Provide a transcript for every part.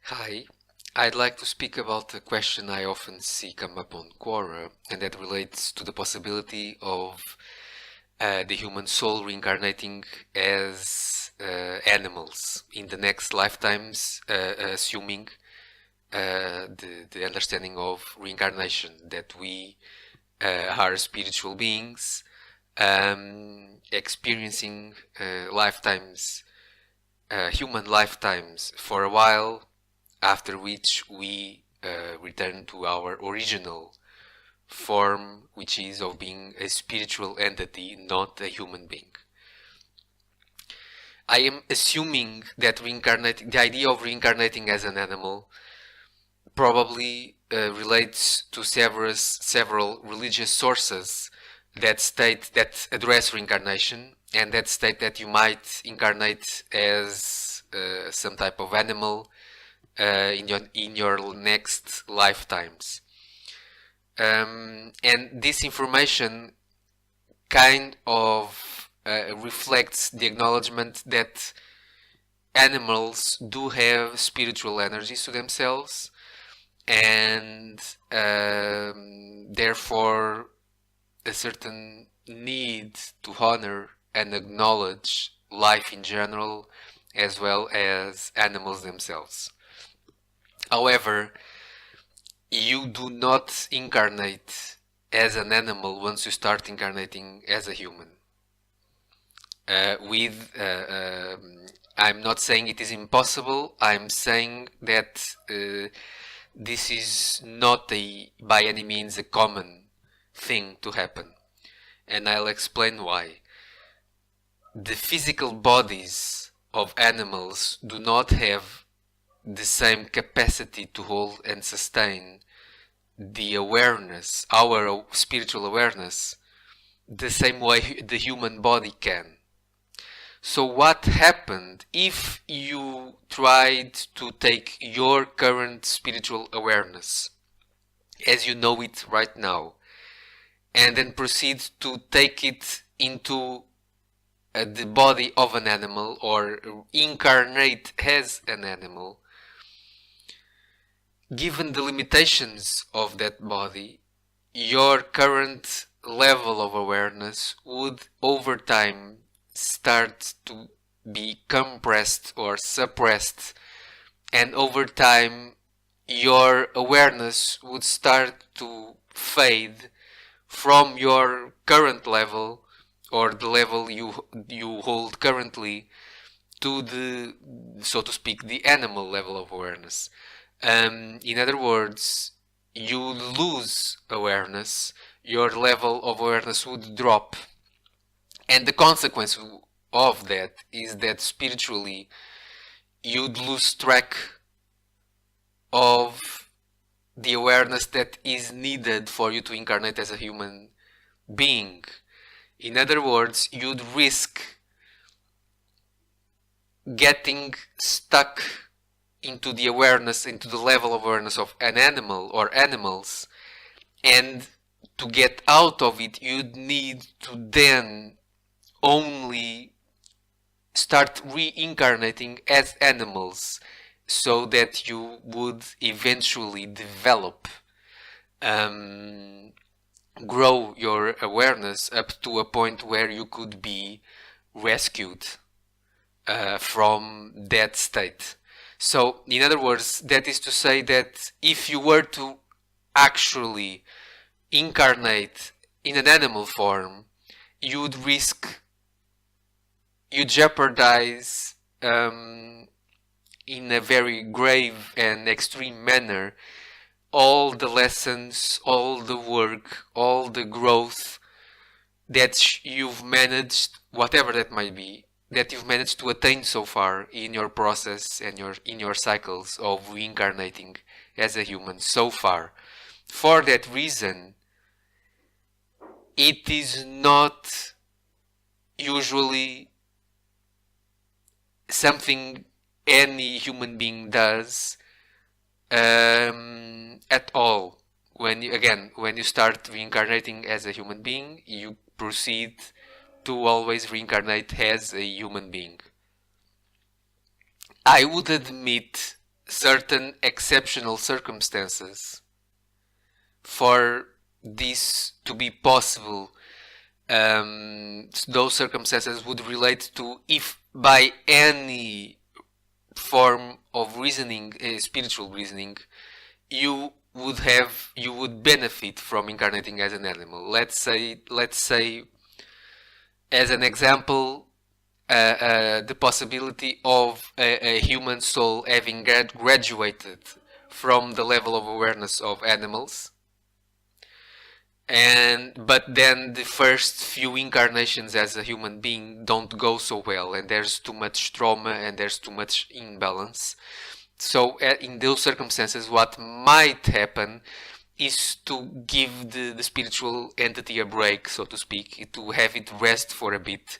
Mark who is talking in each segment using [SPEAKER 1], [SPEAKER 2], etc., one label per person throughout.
[SPEAKER 1] Hi, I'd like to speak about a question I often see come up on Quora, and that relates to the possibility of the human soul reincarnating as animals in the next lifetimes, assuming the understanding of reincarnation, that we are spiritual beings experiencing lifetimes, human lifetimes for a while, after which we return to our original form, which is of being a spiritual entity, not a human being. I am assuming that the idea of reincarnating as an animal probably relates to several religious sources that address reincarnation, and that state that you might incarnate as some type of animal in your next lifetimes. And this information kind of reflects the acknowledgement that animals do have spiritual energies to themselves, and therefore a certain need to honor and acknowledge life in general as well as animals themselves. However, you do not incarnate as an animal once you start incarnating as a human. I'm not saying it is impossible. I'm saying that this is not by any means a common thing to happen, and I'll explain why. The physical bodies of animals do not have the same capacity to hold and sustain the awareness, our spiritual awareness, the same way the human body can. So what happened if you tried to take your current spiritual awareness as you know it right now, and then proceed to take it into the body of an animal, or incarnate as an animal? Given the limitations of that body, your current level of awareness would over time start to be compressed or suppressed, and over time your awareness would start to fade from your current level, or the level you hold currently, to the, so to speak, the animal level of awareness. In other words, you lose awareness, your level of awareness would drop, and the consequence of that is that spiritually you'd lose track of the awareness that is needed for you to incarnate as a human being. In other words, you'd risk getting stuck into the awareness, into the level of awareness of an animal or animals, and to get out of it, you'd need to then only start reincarnating as animals, so that you would eventually develop, grow your awareness up to a point where you could be rescued from that state. So, in other words, that is to say that if you were to actually incarnate in an animal form, you jeopardize in a very grave and extreme manner all the lessons, all the work, all the growth that you've managed, whatever that might be, that you've managed to attain so far in your process and in your cycles of reincarnating as a human so far. For that reason, it is not usually something any human being does at all. When you start reincarnating as a human being, you proceed to always reincarnate as a human being. I would admit certain exceptional circumstances for this to be possible. Those circumstances would relate to if by any form of reasoning, spiritual reasoning, you would benefit from incarnating as an animal. Let's say as an example, the possibility of a human soul having graduated from the level of awareness of animals, but then the first few incarnations as a human being don't go so well, and there's too much trauma and there's too much imbalance. So in those circumstances, what might happen is to give the spiritual entity a break, so to speak, to have it rest for a bit.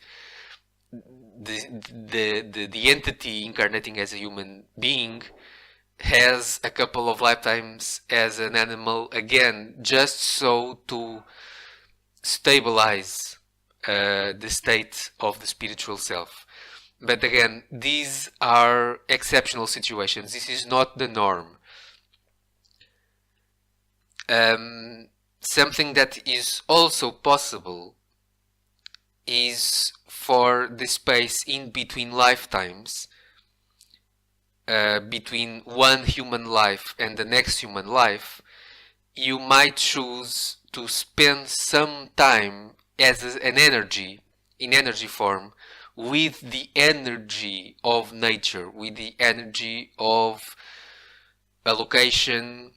[SPEAKER 1] The entity incarnating as a human being has a couple of lifetimes as an animal again, just so to stabilize the state of the spiritual self. But again, these are exceptional situations. This is not the norm. Something that is also possible is for the space in between lifetimes, between one human life and the next human life, you might choose to spend some time as an energy, in energy form, with the energy of nature, with the energy of a location,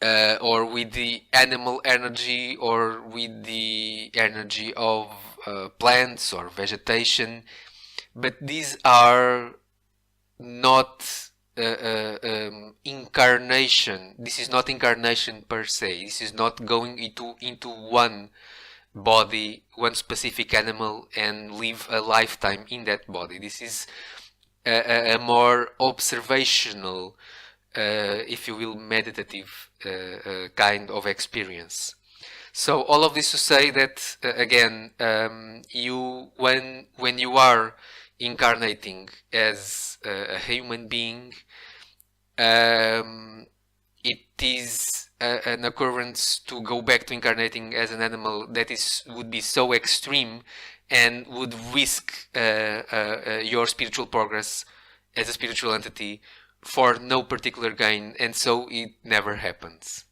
[SPEAKER 1] or with the animal energy, or with the energy of plants or vegetation. But these are not incarnation. This is not incarnation per se. This is not going into one body, one specific animal, and live a lifetime in that body. This is a more observational, if you will, meditative kind of experience. So all of this to say that again, when you are incarnating as a human being, it is an occurrence to go back to incarnating as an animal that would be so extreme and would risk your spiritual progress as a spiritual entity for no particular gain, and so it never happens.